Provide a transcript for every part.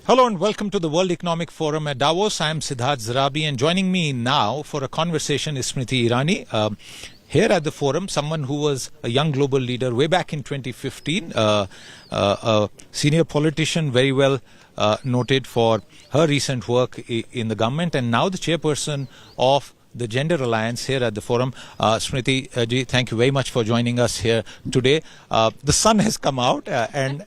Hello and welcome to the World Economic Forum at Davos. I am Siddharth Zarabi, and joining me now for a conversation is Smriti Irani. Here at the forum, someone who was a young global leader way back in 2015, a senior politician, very well noted for her recent work in the government, and now the chairperson of the Gender Alliance here at the forum. Smriti ji, thank you very much for joining us here today. The sun has come out and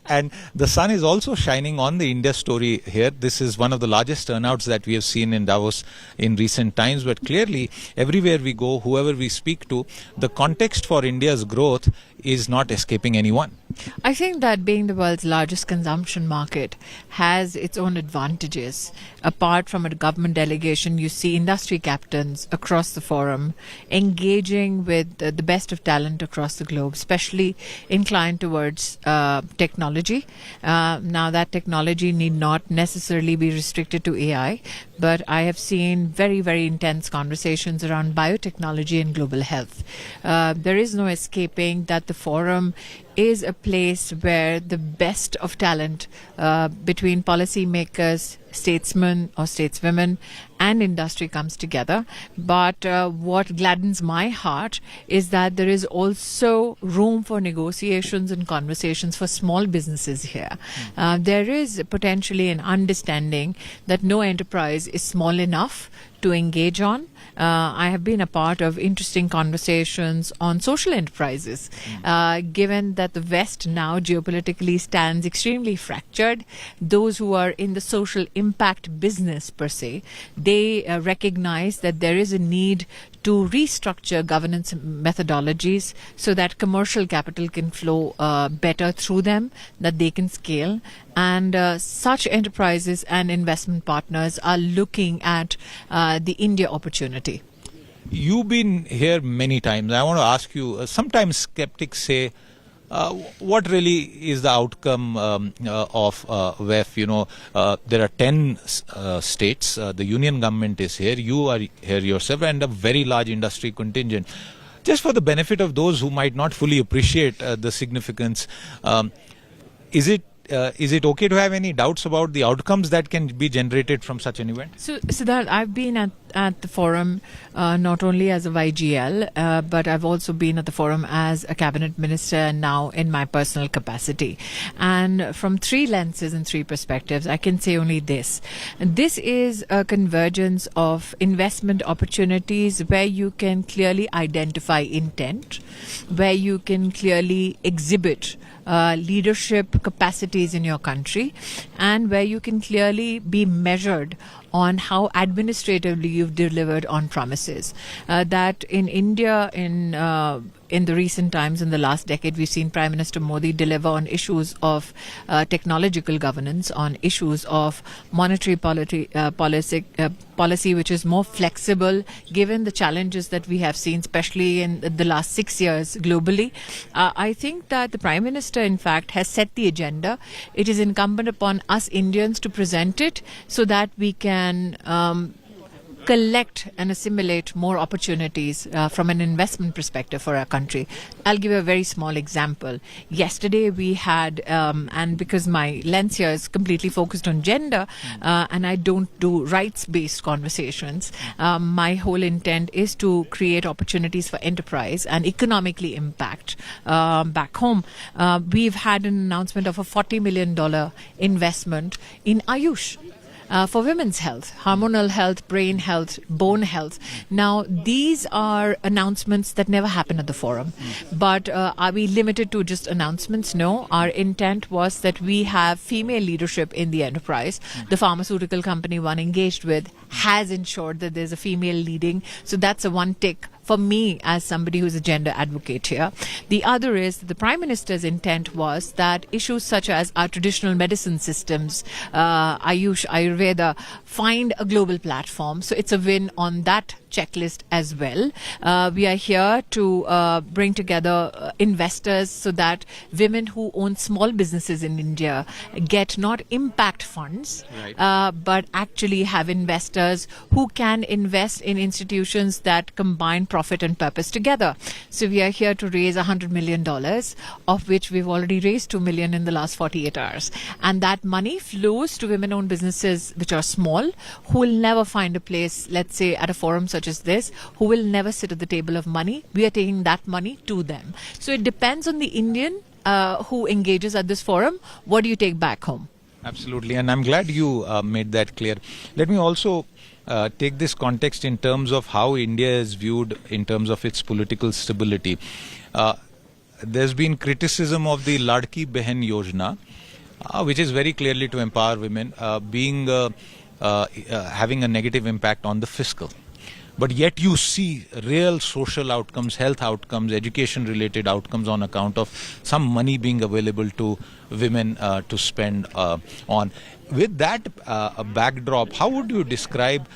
the sun is also shining on the India story here. This is one of the largest turnouts that we have seen in Davos in recent times, but clearly everywhere we go, whoever we speak to, the context for India's growth is not escaping anyone. I think that being the world's largest consumption market has its own advantages. Apart from a government delegation, you see industry captains across the forum engaging with the best of talent across the globe, especially inclined towards technology. Now that technology need not necessarily be restricted to AI, but I have seen very, very intense conversations around biotechnology and global health. There is no escaping that the forum is a place where the best of talent between policymakers, statesmen or stateswomen and industry comes together. But what gladdens my heart is that there is also room for negotiations and conversations for small businesses here. There is potentially an understanding that no enterprise is small enough to engage on. I have been a part of interesting conversations on social enterprises, given that the West now geopolitically stands extremely fractured. Those who are in the social impact business per se, they recognize that there is a need to restructure governance methodologies so that commercial capital can flow better through them, that they can scale. And such enterprises and investment partners are looking at the India opportunity. You've been here many times. I want to ask you, sometimes skeptics say, what really is the outcome of WEF? You know, there are 10 states. The union government is here. You are here yourself, and a very large industry contingent. Just for the benefit of those who might not fully appreciate the significance, is it okay to have any doubts about the outcomes that can be generated from such an event? So, Siddharth, I've been at the forum not only as a YGL, but I've also been at the forum as a cabinet minister and now in my personal capacity. And from three lenses and three perspectives, I can say only this. This is a convergence of investment opportunities where you can clearly identify intent, where you can clearly exhibit leadership capacities in your country, and where you can clearly be measured on how administratively you've delivered on promises. That in India, in the recent times, in the last decade, we've seen Prime Minister Modi deliver on issues of technological governance, on issues of monetary policy, which is more flexible given the challenges that we have seen, especially in the last 6 years globally. I think that the Prime Minister, in fact, has set the agenda. It is incumbent upon us Indians to present it so that we can collect and assimilate more opportunities from an investment perspective for our country. I'll give a very small example. Yesterday we had, and because my lens here is completely focused on gender, and I don't do rights-based conversations, my whole intent is to create opportunities for enterprise and economically impact back home. We've had an announcement of a $40 million investment in Ayush. For women's health, hormonal health, brain health, bone health. Now, these are announcements that never happen at the forum. But are we limited to just announcements? No. Our intent was that we have female leadership in the enterprise. The pharmaceutical company one engaged with has ensured that there's a female leading. So that's a one tick for me as somebody who's a gender advocate here. The other is that the Prime Minister's intent was that issues such as our traditional medicine systems, Ayush, Ayurveda, find a global platform. So it's a win on that checklist as well. We are here to bring together investors so that women who own small businesses in India get not impact funds, but actually have investors who can invest in institutions that combine profit and purpose together. So we are here to raise $100 million, of which we've already raised $2 million in the last 48 hours. And that money flows to women-owned businesses which are small, who will never find a place, let's say, at a forum such as this, who will never sit at the table of money. We are taking that money to them. So it depends on the Indian who engages at this forum. What do you take back home? Absolutely, and I'm glad you made that clear. Let me also take this context in terms of how India is viewed in terms of its political stability. There's been criticism of the Ladki Behan Yojana, which is very clearly to empower women, having a negative impact on the fiscal. But yet you see real social outcomes, health outcomes, education-related outcomes on account of some money being available to women to spend on. With that backdrop, how would you describe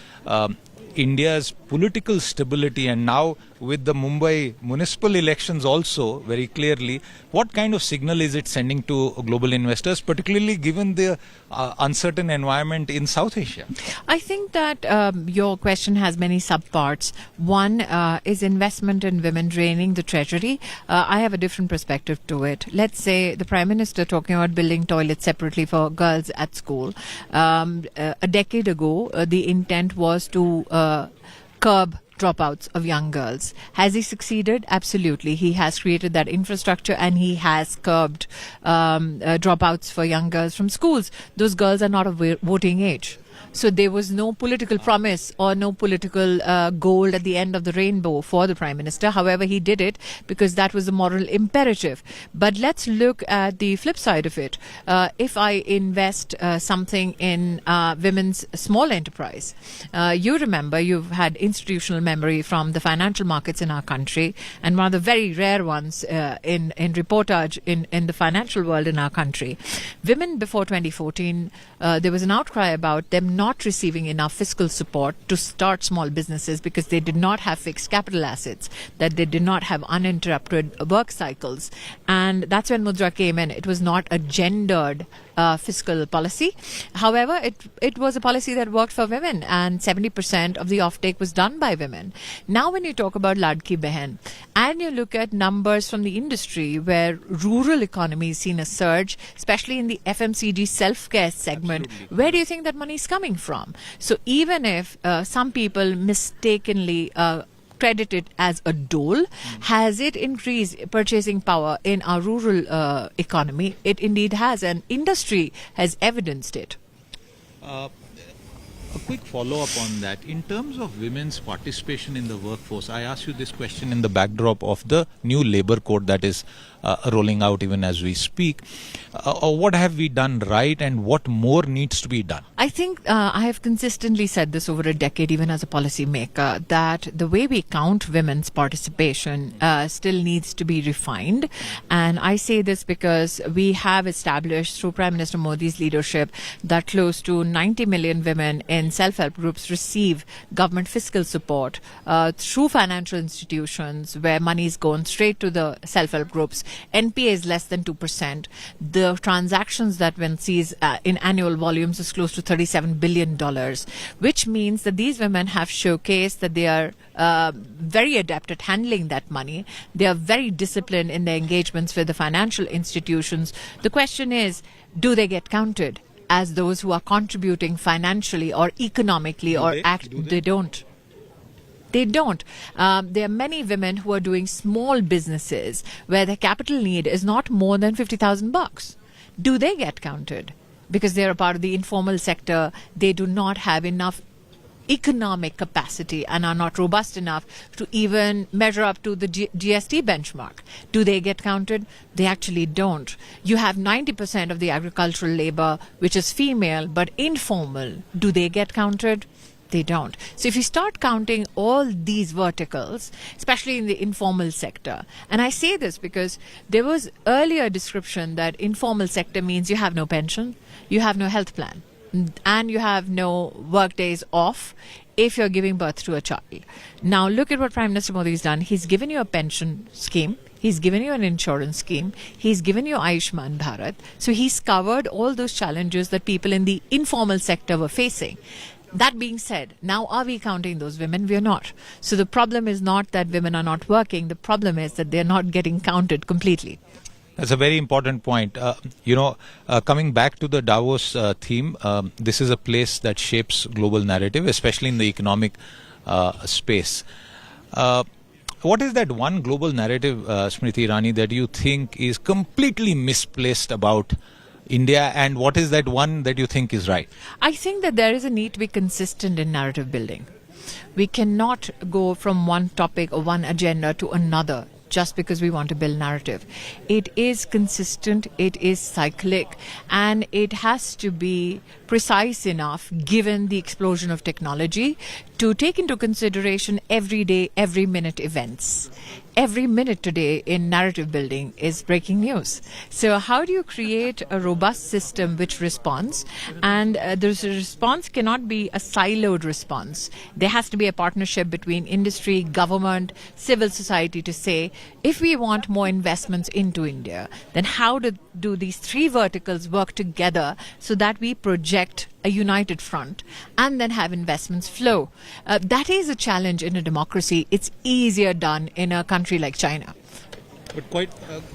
India's political stability, and now with the Mumbai municipal elections also very clearly, what kind of signal is it sending to global investors, particularly given the uncertain environment in South Asia? I think that your question has many subparts. One is investment in women draining the treasury. I have a different perspective to it. Let's say the Prime Minister talking about building toilets separately for girls at school. A decade ago, the intent was to curb dropouts of young girls. Has he succeeded? Absolutely. He has created that infrastructure and he has curbed dropouts for young girls from schools. Those girls are not of voting age. So there was no political promise or no political goal at the end of the rainbow for the Prime Minister. However, he did it because that was a moral imperative. But let's look at the flip side of it. If I invest something in women's small enterprise, you remember you've had institutional memory from the financial markets in our country, and one of the very rare ones in reportage in the financial world in our country. Women before 2014, there was an outcry about them not receiving enough fiscal support to start small businesses because they did not have fixed capital assets, that they did not have uninterrupted work cycles. And that's when Mudra came in. It was not a gendered fiscal policy. However, it was a policy that worked for women, and 70% of the offtake was done by women. Now when you talk about Ladki Behan and you look at numbers from the industry where rural economy is seen a surge, especially in the FMCG self-care segment, Absolutely. where do you think that money is coming from? So even if some people mistakenly credit it as a dole, has it increased purchasing power in our rural economy? It indeed has, and industry has evidenced it. A quick follow-up on that. In terms of women's participation in the workforce, I ask you this question in the backdrop of the new labor code that is rolling out even as we speak. What have we done right and what more needs to be done? I think I have consistently said this over a decade, even as a policy maker, that the way we count women's participation still needs to be refined. And I say this because we have established through Prime Minister Modi's leadership that close to 90 million women in self-help groups receive government fiscal support through financial institutions where money is going straight to the self-help groups. NPA is less than 2%. The transactions that one sees in annual volumes is close to $37 billion, which means that these women have showcased that they are very adept at handling that money. They are very disciplined in their engagements with the financial institutions. The question is, do they get counted as those who are contributing financially or economically They don't. They don't. There are many women who are doing small businesses where the capital need is not more than $50,000. Do they get counted? Because they're a part of the informal sector, they do not have enough economic capacity and are not robust enough to even measure up to the GST benchmark. Do they get counted? They actually don't. You have 90% of the agricultural labor which is female but informal. Do they get counted? They don't. So if you start counting all these verticals, especially in the informal sector, and I say this because there was earlier description that informal sector means you have no pension, you have no health plan, and you have no work days off. if you're giving birth to a child. Now, look at what Prime Minister Modi has done. He's given you a pension scheme. He's given you an insurance scheme. He's given you Ayushman Bharat. So he's covered all those challenges that people in the informal sector were facing. That being said, now are we counting those women? We are not. So the problem is not that women are not working. The problem is that they're not getting counted completely. That's a very important point. Coming back to the Davos theme, this is a place that shapes global narrative, especially in the economic space. What is that one global narrative, Smriti Irani, that you think is completely misplaced about India, and what is that one that you think is right? I think that there is a need to be consistent in narrative building. We cannot go from one topic or one agenda to another just because we want to build narrative. It is consistent, it is cyclic, and it has to be precise enough given the explosion of technology to take into consideration everyday, every minute events. Every minute today in narrative building is breaking news. So how do you create a robust system which responds? And the response cannot be a siloed response. There has to be a partnership between industry, government, civil society to say, if we want more investments into India, then how do these three verticals work together so that we project a united front and then have investments flow? That is a challenge in a democracy. It's easier done in a country like China. But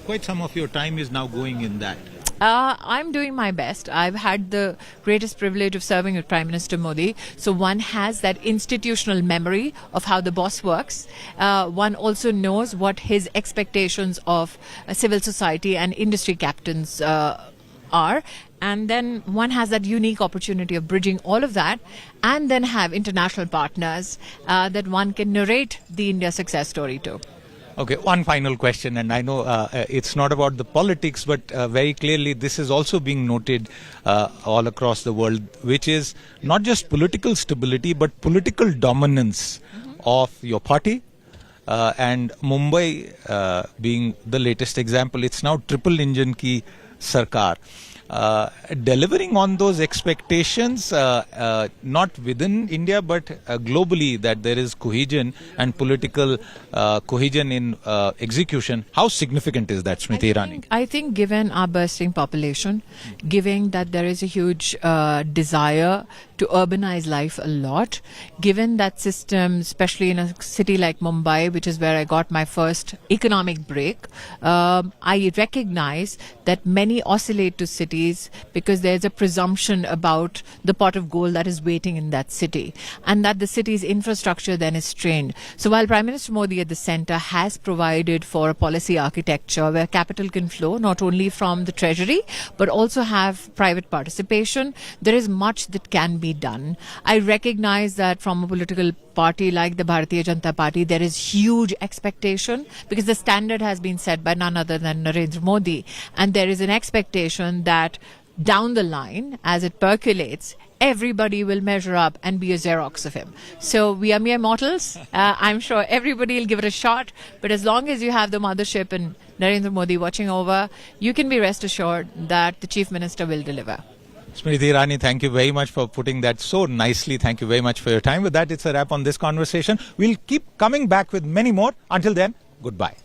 quite some of your time is now going in that. I'm doing my best. I've had the greatest privilege of serving with Prime Minister Modi. So one has that institutional memory of how the boss works. One also knows what his expectations of civil society and industry captains are. And then one has that unique opportunity of bridging all of that and then have international partners that one can narrate the India success story to. Okay, one final question, and I know it's not about the politics, but very clearly this is also being noted all across the world, which is not just political stability, but political dominance of your party. And Mumbai being the latest example, it's now triple engine ki sarkar. Delivering on those expectations, not within India, but globally, that there is cohesion and political cohesion in execution. How significant is that, Smriti Irani? I think given our bursting population, given that there is a huge desire to urbanize life a lot, given that system, especially in a city like Mumbai, which is where I got my first economic break, I recognize that many oscillate to cities because there's a presumption about the pot of gold that is waiting in that city, and that the city's infrastructure then is strained. So while Prime Minister Modi at the center has provided for a policy architecture where capital can flow not only from the treasury but also have private participation, there is much that can be done. I recognize that from a political party like the Bharatiya Janata Party, there is huge expectation because the standard has been set by none other than Narendra Modi, and there is an expectation that down the line, as it percolates, everybody will measure up and be a Xerox of him. So we are mere mortals. I'm sure everybody will give it a shot, but as long as you have the mothership and Narendra Modi watching over, you can be rest assured that the Chief Minister will deliver. Smriti Irani, thank you very much for putting that so nicely. Thank you very much for your time. With that, it's a wrap on this conversation. We'll keep coming back with many more. Until then, goodbye.